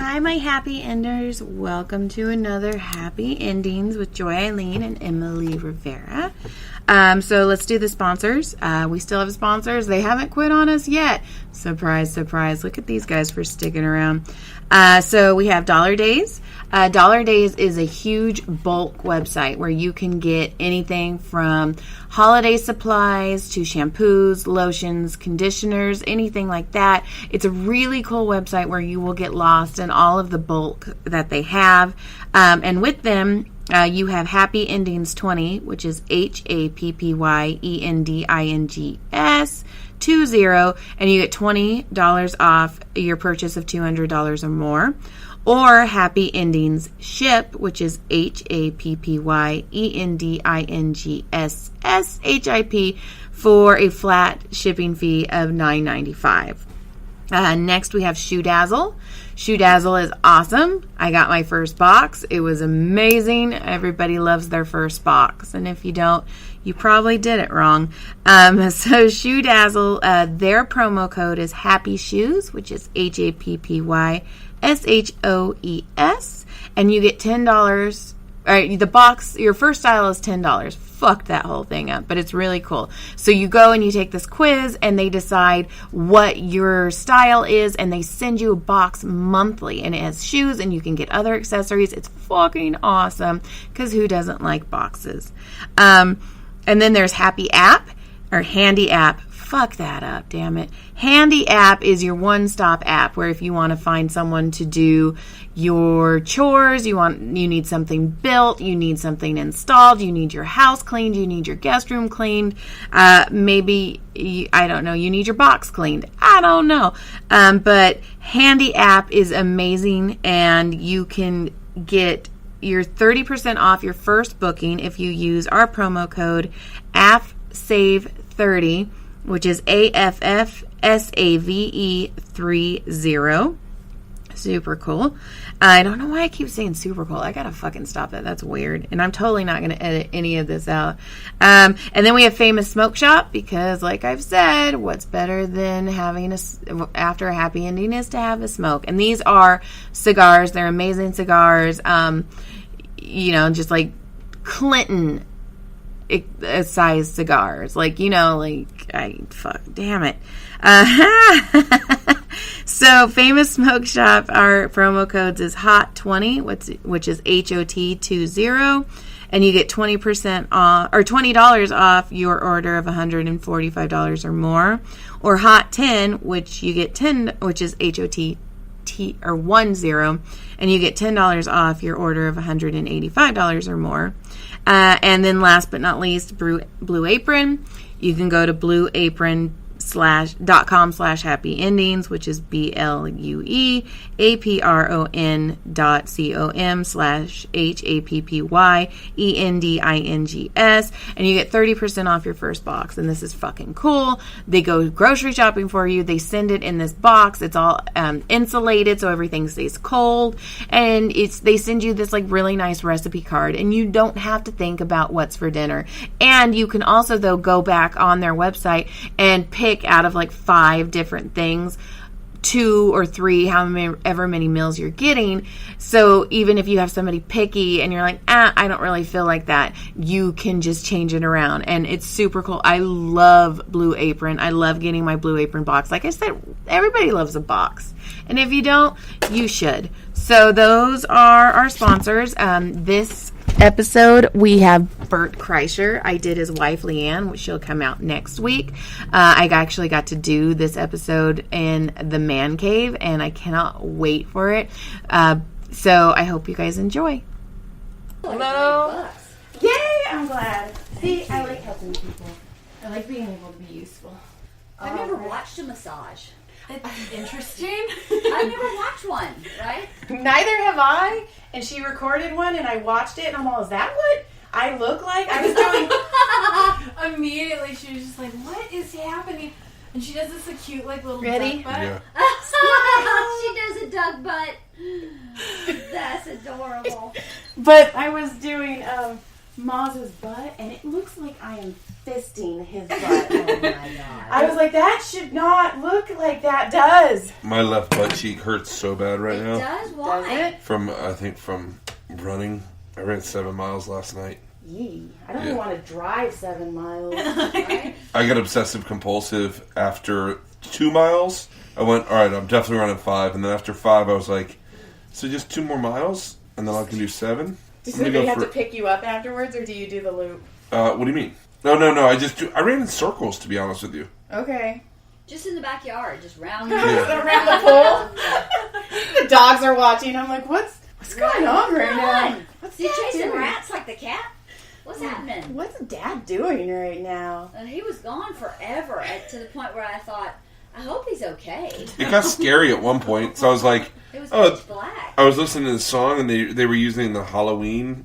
Hi, my happy enders. Welcome to another Happy Endings with Joy, Eileen, and Emily Rivera. So let's do the sponsors. We still have sponsors. They haven't quit on us yet. Surprise, surprise. Look at these guys for sticking around. So we have Dollar Days. Dollar Days is a huge bulk website where you can get anything from holiday supplies to shampoos, lotions, conditioners, anything like that. It's a really cool website where you will get lost in all of the bulk that they have. And with them, you have Happy Endings 20, which is HAPPYENDINGS 20, and you get $20 off your purchase of $200 or more. Or Happy Endings Ship, which is HAPPYENDINGSSHIP for a flat shipping fee of $9.95. Next, we have Shoe Dazzle. Shoe Dazzle is awesome. I got my first box. It was amazing. Everybody loves their first box. And if you don't, you probably did it wrong. So Shoe Dazzle, their promo code is Happy Shoes, which is HAPPYSHOES. And you get $10. All right, the box, your first style is $10. Fuck that whole thing up, but it's really cool. So you go and you take this quiz, and they decide what your style is, and they send you a box monthly, and it has shoes, and you can get other accessories. It's fucking awesome, because who doesn't like boxes? And then there's Happy App, or Handy App. Fuck that up, damn it. Handy App is your one-stop app where if you want to find someone to do your chores, you need something built, you need something installed, you need your house cleaned, you need your guest room cleaned, maybe, I don't know, you need your box cleaned. I don't know. But Handy App is amazing, and you can get your 30% off your first booking if you use our promo code AFSAVE30, which is AFFSAVE30. Super cool. I don't know why I keep saying super cool. I gotta fucking stop that. That's weird. And I'm totally not gonna edit any of this out. And then we have Famous Smoke Shop, because like I've said, what's better than having after a happy ending is to have a smoke. And these are cigars. They're amazing cigars. Just like Clinton size cigars, damn it. So Famous Smoke Shop, our promo codes is HOT20, which is HOT20, and you get 20% off, or $20 off your order of $145 or more, or HOT10, which you get 10, which is HOT10, and you get $10 off your order of $185 or more. And then last but not least, Blue Apron. You can go to blueapron.com/happy endings, which is BLUEAPRON.com/HAPPYENDINGS, and you get 30% off your first box. And this is fucking cool. They go grocery shopping for you. They send it in this box. It's all insulated, so everything stays cold. And they send you this really nice recipe card, and you don't have to think about what's for dinner. And you can also though go back on their website and pick out of 5 different things, 2 or 3, however many meals you're getting. So even if you have somebody picky and you're like, I don't really feel like that, you can just change it around. And it's super cool. I love Blue Apron. I love getting my Blue Apron box. Like I said, everybody loves a box. And if you don't, you should. So those are our sponsors. This episode, we have Bert Kreischer. I did his wife, LeeAnn, which she'll come out next week. I actually got to do this episode in the man cave, and I cannot wait for it. So I hope you guys enjoy. Hello. Yay, I'm glad. See, I like helping people. I like being able to be useful. I've never watched a massage. It's interesting. I've never watched one, right? Neither have I. And she recorded one, and I watched it, and I'm all, is that what I look like? I was doing... Immediately, she was just like, what is happening? And she does this cute, little Ready? duck butt. Yeah. She does a duck butt. That's adorable. But I was doing Maz's butt, and it looks like I am fisting his butt. Oh my god. I was like, that should not look like that does. My left butt cheek hurts so bad right It now. does? Why? Does it? I think from running. I ran 7 miles last night. Yee. I don't even want to drive 7 miles. Right? I got obsessive compulsive after 2 miles. I went, all right, I'm definitely running 5. And then after 5, I was like, so just 2 more miles? And then I can do 7? Does somebody have to pick you up afterwards, or do you do the loop? What do you mean? No. I ran in circles, to be honest with you. Okay. Just in the backyard, just round Around the pool? The dogs are watching. I'm like, what's going on right now? What's Is he Dad chasing doing? rats like the cat? What's happening? What's Dad doing right now? And he was gone forever, to the point where I thought, I hope he's okay. It got scary at one point, so I was like, It was oh, pitch black. I was listening to the song, and they were using the Halloween,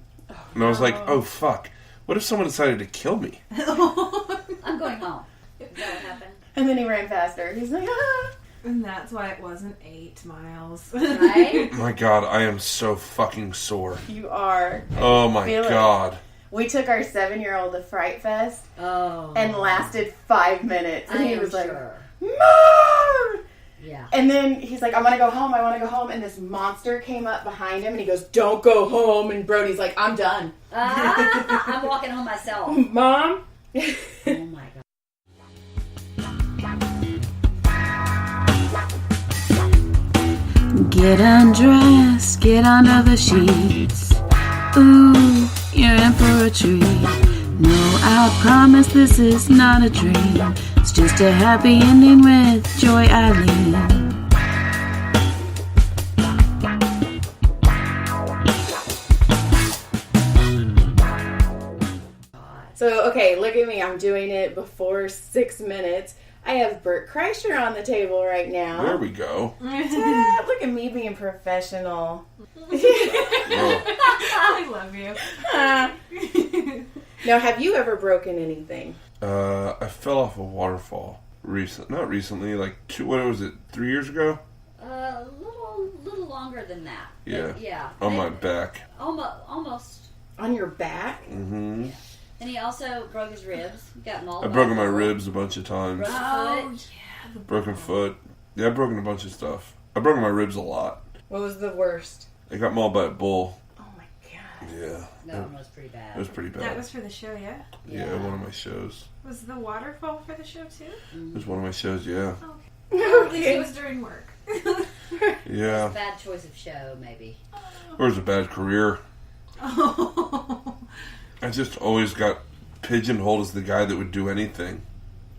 and I was like, oh, fuck. What if someone decided to kill me? I'm going home. Is that what happened? And then he ran faster. He's like, ah. And that's why it wasn't 8 miles. Right? My God, I am so fucking sore. You are. Oh, my feel it. God. We took our 7-year-old to Fright Fest Oh. and lasted 5 minutes. And I he am was like, sure. Mom! Yeah. And then he's like, I want to go home. And this monster came up behind him and he goes, don't go home. And Brody's like, I'm done. I'm walking home myself. Mom? Oh my god. Get undressed, get under the sheets. Ooh, you're in for a treat. No, I promise this is not a dream. It's just a happy ending with Joy Eileen. So, okay, look at me. I'm doing it before 6 minutes. I have Bert Kreischer on the table right now. There we go. Ta-da! Look at me being professional. Oh. I love you. Now, have you ever broken anything? I fell off a waterfall. Not recently, like 3 years ago? A little longer than that. Yeah. But yeah. On my back. Almost. On your back? Mm-hmm. And he also broke his ribs. Got mauled. I've broken my ribs a bunch of times. Broke Oh, foot. yeah. Broken foot. Yeah, I've broken a bunch of stuff. I've broken my ribs a lot. What was the worst? I got mauled by a bull. Oh my god. Yeah. That one was pretty bad. It was pretty bad. That was for the show, yeah? Yeah, one of my shows. Was the waterfall for the show, too? It was one of my shows, yeah. Or at least it was during work. Yeah. Bad choice of show, maybe. Or it was a bad career. Oh. I just always got pigeonholed as the guy that would do anything.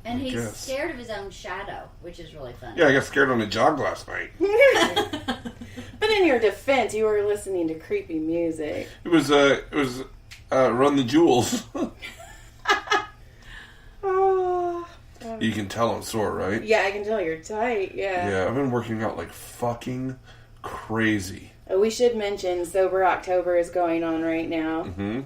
And he's guess. scared of his own shadow, which is really funny. Yeah, I got scared on a jog last night. But in your defense, you were listening to creepy music. It was Run the Jewels. Oh. You can tell I'm sore, right? Yeah, I can tell you're tight, Yeah, I've been working out like fucking crazy. We should mention Sober October is going on right now. Mm-hmm.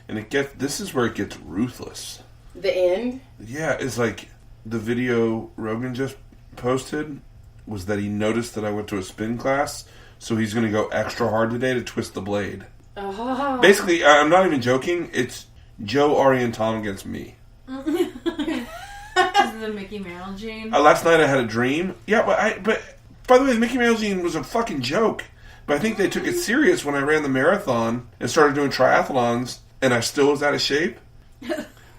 And this is where it gets ruthless. The end? Yeah, it's like the video Rogan just posted was that he noticed that I went to a spin class, so he's going to go extra hard today to twist the blade. Oh. Basically, I'm not even joking. It's Joe, Ari, and Tom against me. Is it the Mickey Mantle gene? Last night I had a dream. Yeah, but by the way, the Mickey Mantle gene was a fucking joke. But I think they took it serious when I ran the marathon and started doing triathlons, and I still was out of shape.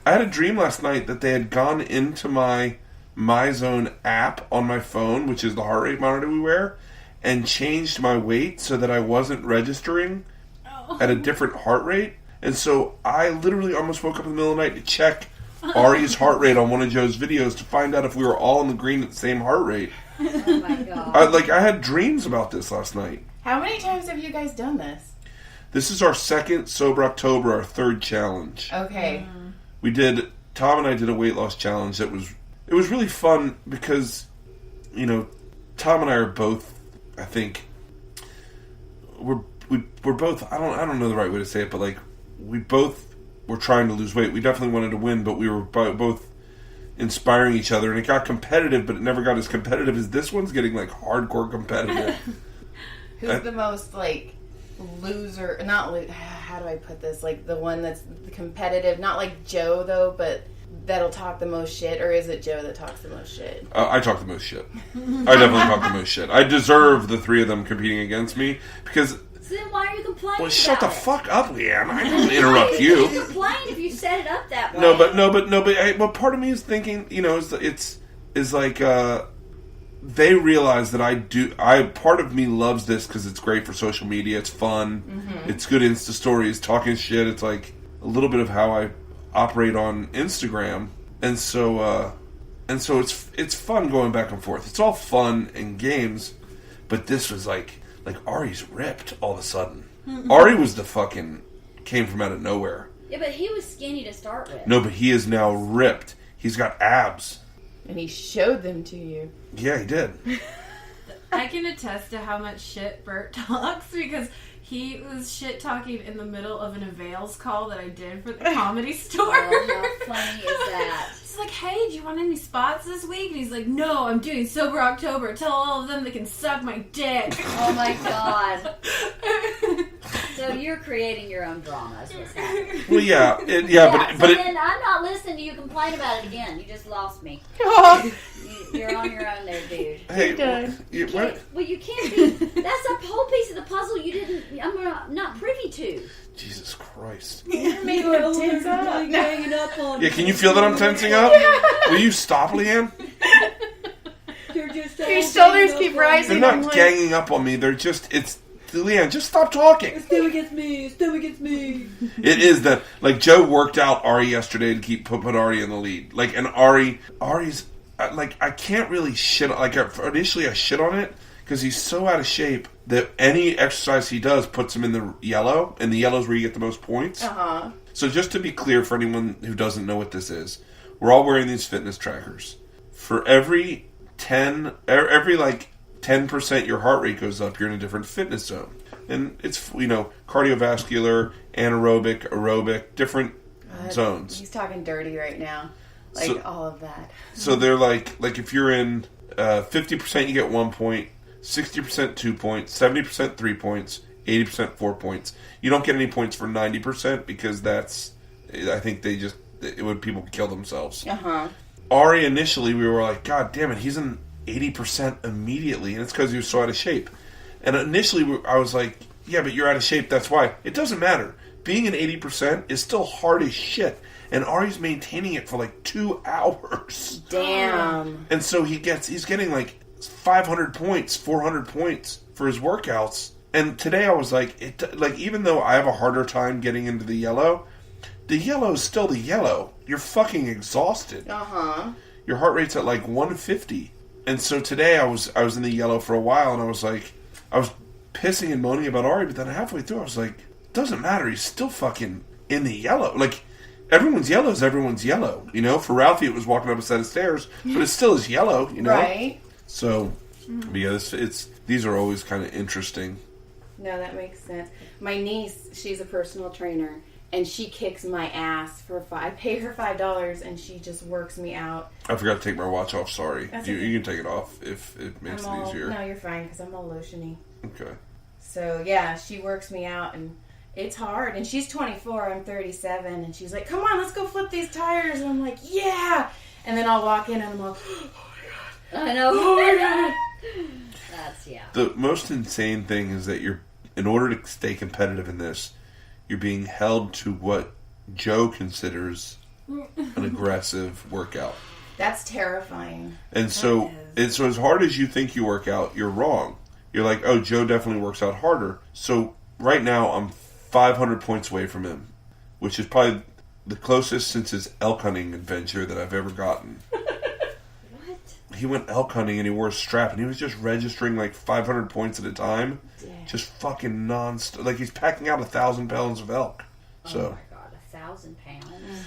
I had a dream last night that they had gone into my MyZone app on my phone, which is the heart rate monitor we wear, and changed my weight so that I wasn't registering at a different heart rate. And so I literally almost woke up in the middle of the night to check Ari's heart rate on one of Joe's videos to find out if we were all in the green at the same heart rate. Oh my god. I had dreams about this last night. How many times have you guys done this? This is our second Sober October, our third challenge. Okay. Tom and I did a weight loss challenge it was really fun because, Tom and I are both, I think, we're both, I don't know the right way to say it, but like, we both were trying to lose weight. We definitely wanted to win, but we were both inspiring each other, and it got competitive, but it never got as competitive as this one's getting, like, hardcore competitive. Who's the most, like, loser, how do I put this? Like, the one that's competitive, not like Joe, though, but that'll talk the most shit, or is it Joe that talks the most shit? I talk the most shit. I definitely talk the most shit. I deserve the three of them competing against me because. So then why are you complaining? Well, shut the about it? fuck up, LeeAnn. I didn't interrupt you. You complain if you set it up that way. But part of me is thinking, is like they realize that part of me loves this because it's great for social media. It's fun. It's good Insta stories, talking shit. It's like a little bit of how I operate on Instagram, and so it's fun going back and forth. It's all fun and games, but this was like Ari's ripped all of a sudden. Ari was the fucking came from out of nowhere. Yeah, but he was skinny to start with. No, but he is now ripped. He's got abs. And he showed them to you. Yeah, he did. I can attest to how much shit Bert talks because he was shit talking in the middle of an Avails call that I did for the Comedy Store. Oh, how funny is that? He's like, hey, do you want any spots this week? And he's like, no, I'm doing Sober October. Tell all of them they can suck my dick. Oh my god. So you're creating your own drama, is what's happening. Well, yeah, But then I'm not listening to you complain about it again. You just lost me. You're on your own there, dude. Hey, what? Well, you can't be. That's a whole piece of the puzzle you didn't. I'm not privy to. Jesus Christ. You're making them tense up. Yeah, can you feel that I'm tensing up? Will you stop, LeeAnn? Your shoulders keep rising. They're not ganging up on me. They're just, LeeAnn, just stop talking. Still against me. It is that, like, Joe worked out Ari yesterday to put Ari in the lead. Like, and Ari's, like, I can't really shit, like, initially I shit on it because he's so out of shape that any exercise he does puts him in the yellow, and the yellow is where you get the most points. So just to be clear for anyone who doesn't know what this is, we're all wearing these fitness trackers. For every 10% your heart rate goes up, you're in a different fitness zone. And it's, cardiovascular, anaerobic, aerobic, different zones. He's talking dirty right now. All of that. So they're like if you're in 50%, you get 1 point, 60% 2 points, 70% 3 points, 80% 4 points. You don't get any points for 90% because I think people kill themselves. Ari, initially, we were like, God damn it, he's in 80% immediately, and it's because he was so out of shape. And initially, I was like, yeah, but you're out of shape, that's why. It doesn't matter. Being in 80% is still hard as shit. And Ari's maintaining it for like 2 hours. Damn. And so he's getting like 500 points, 400 points for his workouts. And today I was like, even though I have a harder time getting into the yellow is still the yellow. You're fucking exhausted. Your heart rate's at like 150. And so today I was in the yellow for a while, and I was pissing and moaning about Ari, but then halfway through I was like, doesn't matter, he's still fucking in the yellow. Like, everyone's yellow is everyone's yellow. For Ralphie it was walking up a set of stairs, but it still is yellow, Right. So, yeah, these are always kind of interesting. No, that makes sense. My niece, she's a personal trainer, and she kicks my ass I pay her $5, and she just works me out. I forgot to take my watch off, sorry. That's You okay. can take it off if it makes it easier. No, you're fine, because I'm all lotiony. Okay. So, yeah, she works me out, and it's hard. And she's 24, I'm 37, and she's like, come on, let's go flip these tires. And I'm like, yeah! And then I'll walk in, and I'm like, oh my God. I know. Oh my God. That's, yeah. The most insane thing is that in order to stay competitive in this, you're being held to what Joe considers an aggressive workout. That's terrifying. And so as hard as you think you work out, you're wrong. You're like, oh, Joe definitely works out harder. So right now I'm 500 points away from him, which is probably the closest since his elk hunting adventure that I've ever gotten. What? He went elk hunting and he wore a strap and he was just registering like 500 points at a time. Damn. Just fucking non-stop. Like he's packing out 1,000 pounds of elk. So. Oh my God, 1,000 pounds.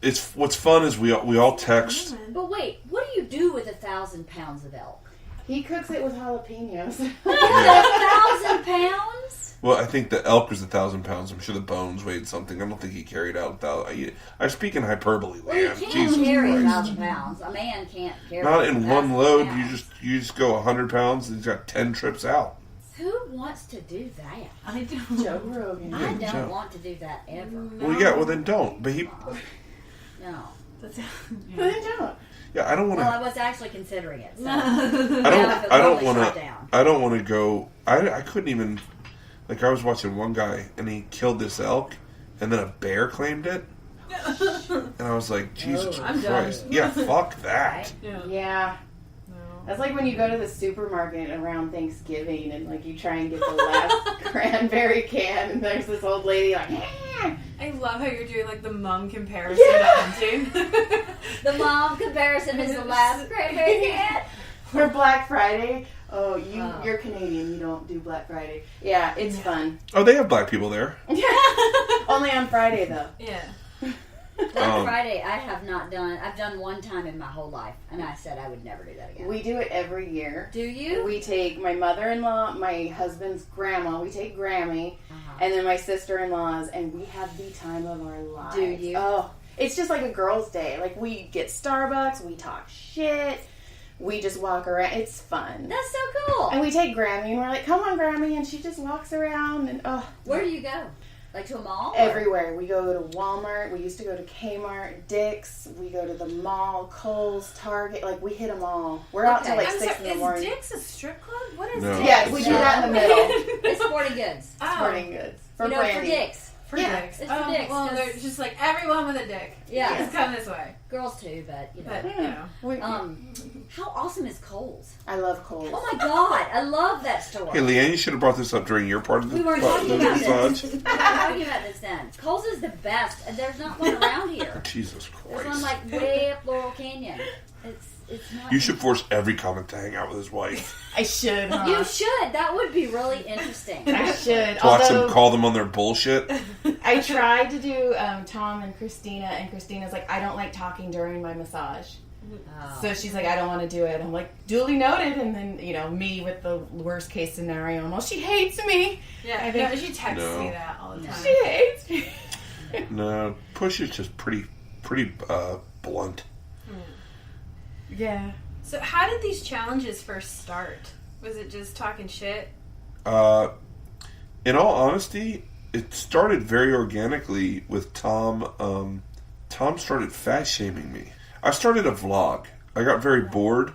It's what's fun is we all text. But wait, what do you do with 1,000 pounds of elk? He cooks it with jalapenos. 1,000 pounds? Well, I think the elk was 1,000 pounds. I'm sure the bones weighed something. I don't think he carried out 1,000. I speak in hyperbole, Well, you LeeAnn. can't Jesus carry Christ. 1,000 pounds. A man can't carry. Not in 1,000 one load. pounds. You just go 100 pounds and he's got 10 trips out. Who wants to do that? I don't. Joe Rogan. I Joe. don't want to do that ever. Well, yeah. Well, then don't. But he. No. That's, But they don't. Yeah, I don't want to. Well, I was actually considering it. So. I don't want to go. I couldn't even. Like, I was watching one guy, and he killed this elk, and then a bear claimed it. And I was like, Jesus Christ. Yeah, fuck that. Right? Yeah. That's like when you go to the supermarket around Thanksgiving and like you try and get the last cranberry can and there's this old lady like, I love how you're doing like the mom comparison to hunting. The mom comparison is the last cranberry can. For Black Friday. Oh, you're Canadian. You don't do Black Friday. Yeah, it's fun. Oh, they have black people there. Only on Friday though. Yeah. Black Friday, I have not done. I've done one time in my whole life, and I said I would never do that again. We do it every year. Do you? We take my mother-in-law, my husband's grandma, we take Grammy, and then my sister-in-laws, and we have the time of our lives. Do you? Oh, it's just like a girl's day. Like, we get Starbucks, we talk shit, we just walk around. It's fun. That's so cool. And we take Grammy, and we're like, come on, Grammy, and she just walks around, and Where do you go? Like to a mall? Everywhere. We go to Walmart. We used to go to Kmart, Dick's. We go to the mall, Kohl's, Target. Like, we hit them all. We're out till like 6 in the morning. Is Dick's a strip club? What is No. Dick's? Yeah, we do that in the middle. It's sporting goods. Sporting goods. For For Brandy. dicks. For Yeah. dicks. It's for dicks, Well, 'cause- they're just like everyone with a dick. Yeah. Just come this way. Girls too, but you know. But, you know. How awesome is Kohl's? I love Kohl's. Oh my god, I love that store. Hey, LeeAnn, you should have brought this up during your part of the We weren't talking about massage. this. We weren't talking about this then. Kohl's is the best, and there's not one around here. Jesus There's one Christ. like way up Laurel Canyon. It's not. You should force every comic to hang out with his wife. I should, huh? You should. That would be really interesting. I should. Watch them Although, call them on their bullshit. I tried to do Tom and Christina's like, I don't like talking during my massage. Oh. So she's like, I don't want to do it. I'm like, duly noted. And then, me with the worst case scenario. Well, she hates me. Yeah, I think- she texts No. me that all the time. She hates me. No, Push is just pretty blunt. Yeah. So how did these challenges first start? Was it just talking shit? In all honesty, it started very organically with Tom. Tom started fat shaming me. I started a vlog. I got very bored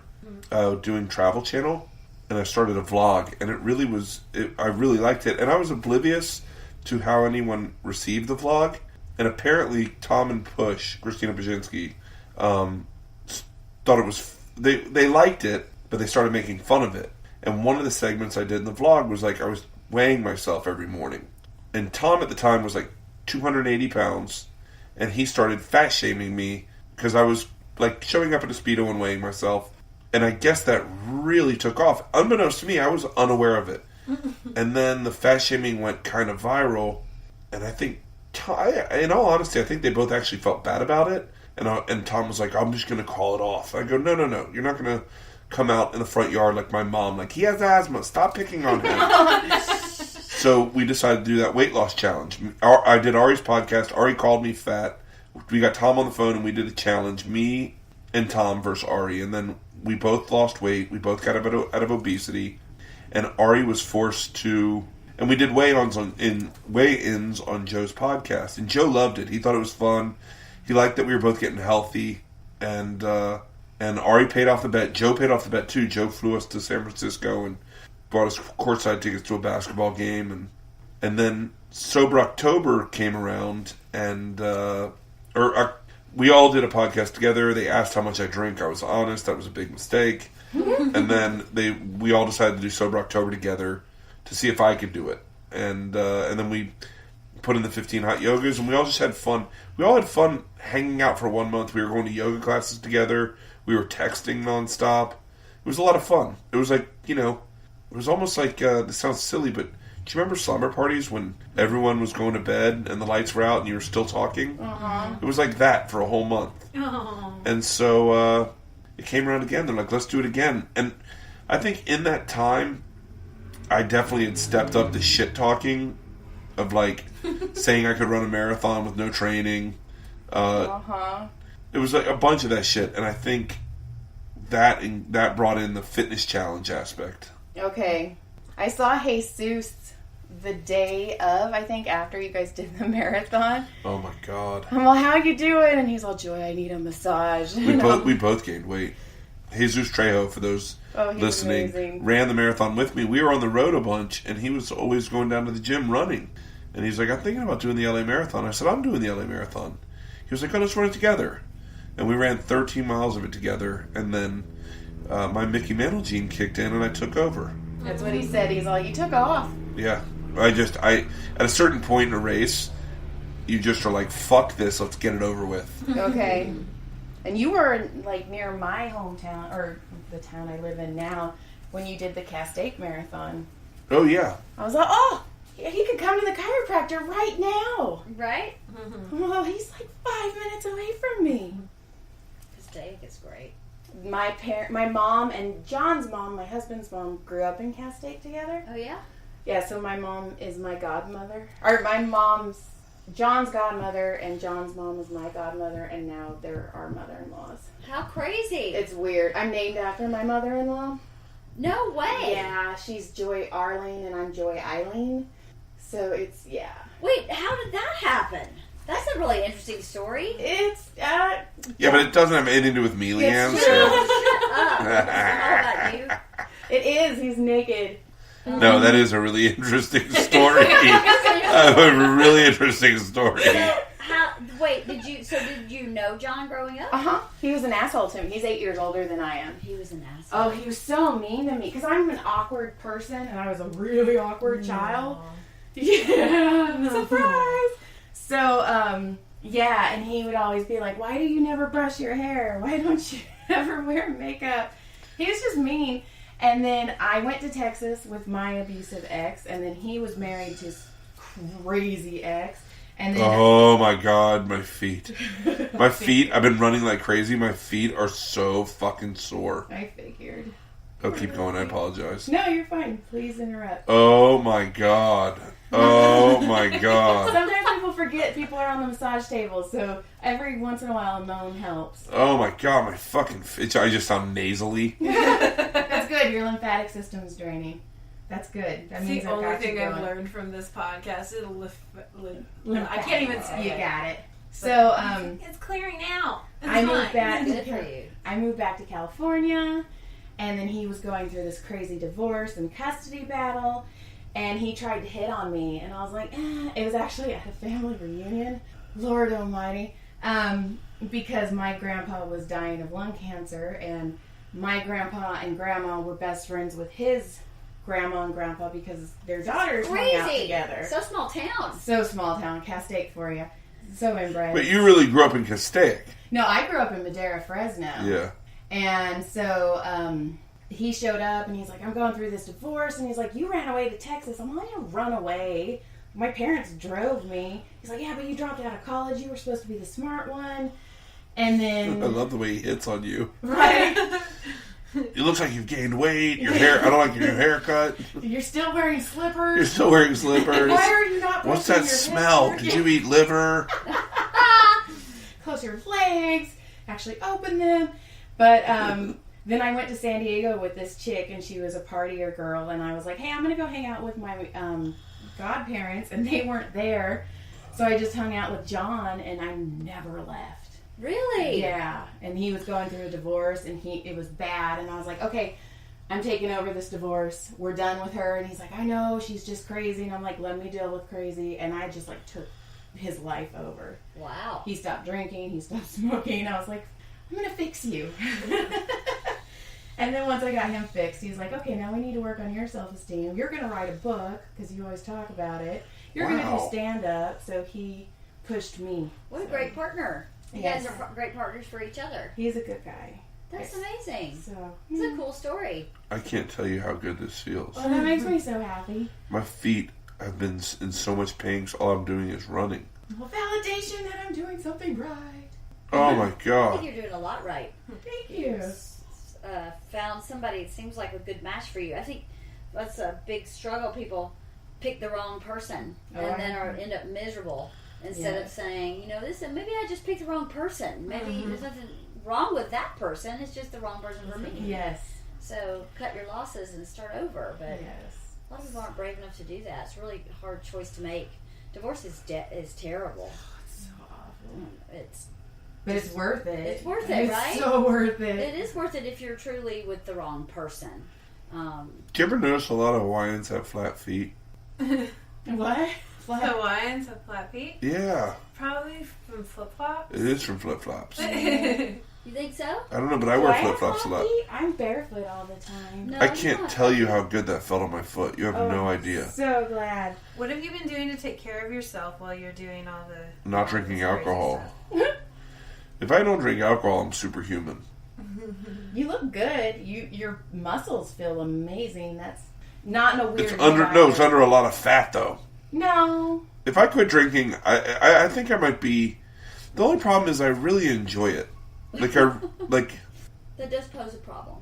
doing Travel Channel, and I started a vlog, and it really was. I really liked it, and I was oblivious to how anyone received the vlog. And apparently, Tom and Push, Christina Pajinski, thought it was. They liked it, but they started making fun of it. And one of the segments I did in the vlog was like I was weighing myself every morning. And Tom at the time was like 280 pounds, and he started fat shaming me because I was like showing up at a Speedo and weighing myself. And I guess that really took off. Unbeknownst to me, I was unaware of it. And then the fat shaming went kind of viral, and I think, in all honesty, I think they both actually felt bad about it. And Tom was like, I'm just going to call it off. I go, no. You're not going to come out in the front yard like my mom. Like, he has asthma. Stop picking on him. So we decided to do that weight loss challenge. I did Ari's podcast. Ari called me fat. We got Tom on the phone and we did a challenge. Me and Tom versus Ari. And then we both lost weight. We both got out of obesity. And Ari was forced to... And we did weigh-ins on Joe's podcast. And Joe loved it. He thought it was fun. He liked that we were both getting healthy, and Ari paid off the bet. Joe paid off the bet too. Joe flew us to San Francisco and bought us courtside tickets to a basketball game, and then Sober October came around, and we all did a podcast together. They asked how much I drink. I was honest. That was a big mistake. And then we all decided to do Sober October together to see if I could do it, and then we put in the 15 hot yogas, and we all just had fun. We all had fun hanging out for 1 month. We were going to yoga classes together. We were texting nonstop. It was a lot of fun. It was like, it was almost like, this sounds silly, but do you remember slumber parties when everyone was going to bed and the lights were out and you were still talking? Uh-huh. It was like that for a whole month. Oh. And so it came around again. They're like, let's do it again. And I think in that time, I definitely had stepped up the shit talking of like saying I could run a marathon with no training. It was like a bunch of that shit, and I think that brought in the fitness challenge aspect. Okay. I saw Jesus the day of, I think, after you guys did the marathon. Oh my God. I'm all, how you doing? And he's all, Joy, I need a massage. We both gained weight. Jesus Trejo, for those listening, amazing. ran the marathon with me. We were on the road a bunch, and he was always going down to the gym running. And he's like, I'm thinking about doing the LA Marathon. I said, I'm doing the LA Marathon. He was like, oh, let's run it together. And we ran 13 miles of it together, and then my Mickey Mantle gene kicked in, and I took over. That's what he said. He's all, you took off. Yeah. I at a certain point in a race, you just are like, fuck this, let's get it over with. Okay. And you were, like, near my hometown, or the town I live in now, when you did the Castaic Marathon. Oh, yeah. I was like, oh, he could come to the chiropractor right now. Right? Well, he's like 5 minutes away from me. Castaic is great. My mom and John's mom, my husband's mom, grew up in Castaic together. Oh, yeah? Yeah, so my mom is my godmother. Or my mom's, John's godmother, and John's mom is my godmother, and now they're our mother-in-laws. How crazy. It's weird. I'm named after my mother-in-law. No way. Yeah, she's Joy Arlene, and I'm Joy Eileen. So it's, yeah. Wait, how did that happen? That's a really interesting story. It's, Yeah, but it doesn't have anything to do with me, LeeAnn. It's So. Shut up. It's all about you. It is. He's naked. No, that is a really interesting story. A really interesting story. Did you know John growing up? Uh-huh. He was an asshole to me. He's 8 years older than I am. He was an asshole. Oh, he was so mean to me. Because I'm an awkward person, and I was a really awkward child. Yeah. Surprise! So, yeah, and he would always be like, why do you never brush your hair? Why don't you ever wear makeup? He was just mean. And then I went to Texas with my abusive ex, and then he was married to his crazy ex. And then Oh my God, my feet. My feet, I've been running like crazy. My feet are so fucking sore. I figured. Oh, keep going, I apologize. No, you're fine. Please interrupt. Oh my God. Oh my God. Sometimes people forget people are on the massage table, so every once in a while a moan helps. Oh my God, my fucking feet. I just sound nasally. That's good. Your lymphatic system is draining. That's good. That It's means the I've only got thing you I've going. learned from this podcast. Lymphatic. I can't even say You it. got it. So, It's clearing out. It's I moved fine. back. Good for you. I moved back to California, and then he was going through this crazy divorce and custody battle, and he tried to hit on me, and I was like, It was actually at a family reunion. Lord Almighty, because my grandpa was dying of lung cancer, and my grandpa and grandma were best friends with his grandma and grandpa because their daughters hung out Crazy. together. So small town. So small town, Castaic for you. So inbred. But you really grew up in Castaic. No, I grew up in Madera, Fresno. Yeah. And so he showed up and he's like, I'm going through this divorce. And he's like, you ran away to Texas. I'm like, I didn't run away. My parents drove me. He's like, yeah, but you dropped out of college. You were supposed to be the smart one. And then... I love the way he hits on you. Right? It looks like you've gained weight. Your hair, I don't like your new haircut. You're still wearing slippers. You're still wearing slippers. Why are you not What's brushing that your smell? hair? Did you eat liver? Close your legs. Actually open them. But then I went to San Diego with this chick, and she was a partier girl. And I was like, hey, I'm going to go hang out with my godparents. And they weren't there. So I just hung out with John, and I never left. Really? Yeah. And he was going through a divorce, and it was bad. And I was like, okay, I'm taking over this divorce. We're done with her. And he's like, I know, she's just crazy. And I'm like, let me deal with crazy. And I just like took his life over. Wow. He stopped drinking. He stopped smoking. I was like, I'm going to fix you. And then once I got him fixed, he's like, okay, now we need to work on your self-esteem. You're going to write a book because you always talk about it. You're going to do stand-up. So he pushed me. What a great partner. You Yes. guys are great partners for each other. He's a good guy. That's amazing. So It's a cool story. I can't tell you how good this feels. well, that makes me so happy. My feet have been in so much pain, so all I'm doing is running. Well, validation that I'm doing something right. Oh my I think God. you're doing a lot right. Thank you. Found somebody that seems like a good match for you. I think that's a big struggle. People pick the wrong person and then end up miserable instead of saying, maybe I just picked the wrong person. Maybe there's nothing wrong with that person. It's just the wrong person for me. Yes. So cut your losses and start over. But Yes. A lot of people aren't brave enough to do that. It's a really hard choice to make. Divorce is terrible. It's so awful. But it's worth it. It's worth it, right? It's so worth it. It is worth it if you're truly with the wrong person. Do you ever notice a lot of Hawaiians have flat feet? What? Hawaiians have flat feet? Yeah. Probably from flip-flops. It is from flip-flops. You think so? I don't know, but I wear flip-flops a lot. I'm barefoot all the time. No, I I'm can't not. tell you how good that felt on my foot. You have no idea. So glad. What have you been doing to take care of yourself while you're doing all the... Not all drinking this crazy alcohol. stuff? If I don't drink alcohol, I'm superhuman. You look good. Your muscles feel amazing. That's not in a weird It's way under either. it's under a lot of fat though. No. If I quit drinking, I think I might be. The only problem is I really enjoy it. Like That does pose a problem.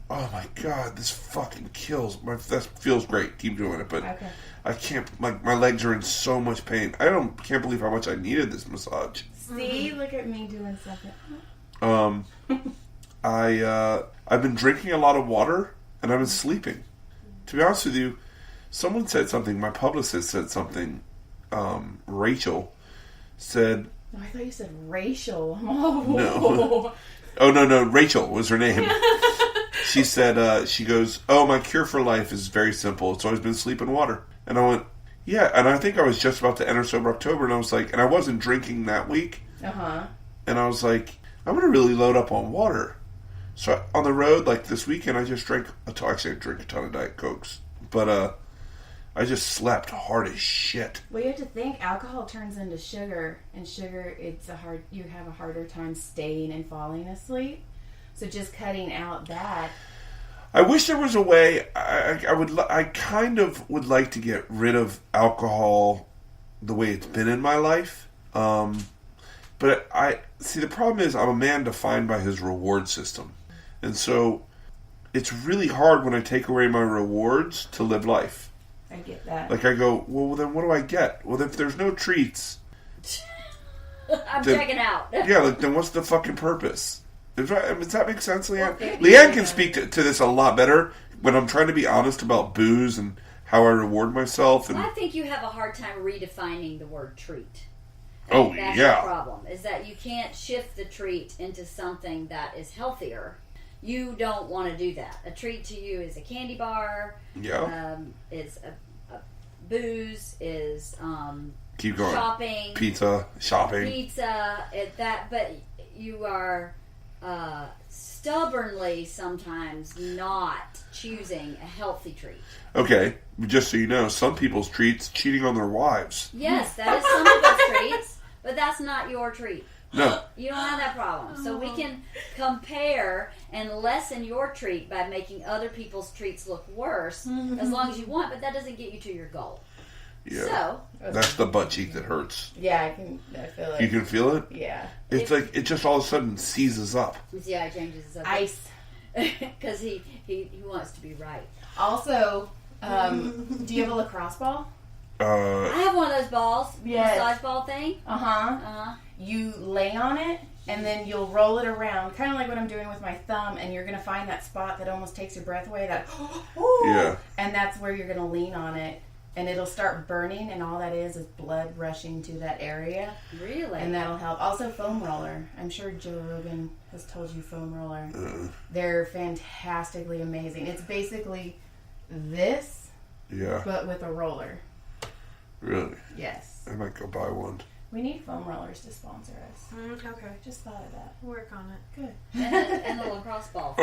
oh my god, this fucking kills. That feels great. Keep doing it, but Okay. I can't. My legs are in so much pain. Can't believe how much I needed this massage. See, look at me doing something. I've been drinking a lot of water and I've been sleeping. To be honest with you, someone said something. My publicist said something. Rachel said, Oh, I thought you said racial. Oh. No. "Oh no, Rachel was her name." She said, she goes, "Oh, my cure for life is very simple. It's always been sleep and water." And I went, "Yeah." And I think I was just about to enter sober October, and I was like, and I wasn't drinking that week. And I was like, I'm gonna really load up on water. So on the road, like this weekend, I just drank actually I drink a ton of Diet Cokes, but I just slept hard as shit. Well, you have to think alcohol turns into sugar, and sugar, you have a harder time staying and falling asleep. So just cutting out that. I wish there was a way. I kind of would like to get rid of alcohol the way it's been in my life. But I see the problem is I'm a man defined by his reward system, and so it's really hard when I take away my rewards to live life. I get that. Like I go, well then what do I get? Well, if there's no treats, I'm Then- checking out. yeah, like then what's the fucking purpose? Does that make sense, LeeAnn? Okay. LeeAnn can speak to this a lot better when I'm trying to be honest about booze and how I reward myself. And I think you have a hard time redefining the word treat. Oh, That's yeah. the problem, is that you can't shift the treat into something that is healthier. You don't want to do that. A treat to you is a candy bar, yeah, is a booze, is keep going. shopping, Shopping. but you are stubbornly sometimes not choosing a healthy treat. Okay, just so you know, some people's treats cheating on their wives. Yes, that is some people's treats, but that's not your treat. No, You don't have that problem. So we can compare and lessen your treat by making other people's treats look worse as long as you want, but that doesn't get you to your goal. yeah, So, that's the butt cheek that hurts. Yeah, I feel like. You can feel it. Yeah. It's like it just all of a sudden seizes up. see how he changes his subject? Ice. Because he wants to be right. Also, do you have a lacrosse ball? I have one of those balls, Yes. massage ball thing. Uh-huh. You lay on it, and then you'll roll it around, kind of like what I'm doing with my thumb, and you're going to find that spot that almost takes your breath away, that, Yeah. and that's where you're going to lean on it, and it'll start burning, and all that is blood rushing to that area, Really? and that'll help. Also, foam roller. I'm sure Joe Rogan has told you foam roller. They're fantastically amazing. It's basically this, Yeah, but with a roller. really. Yes. I might go buy one. We need foam rollers to sponsor us. Okay. Just thought of that. Work on it. Good. and the lacrosse ball.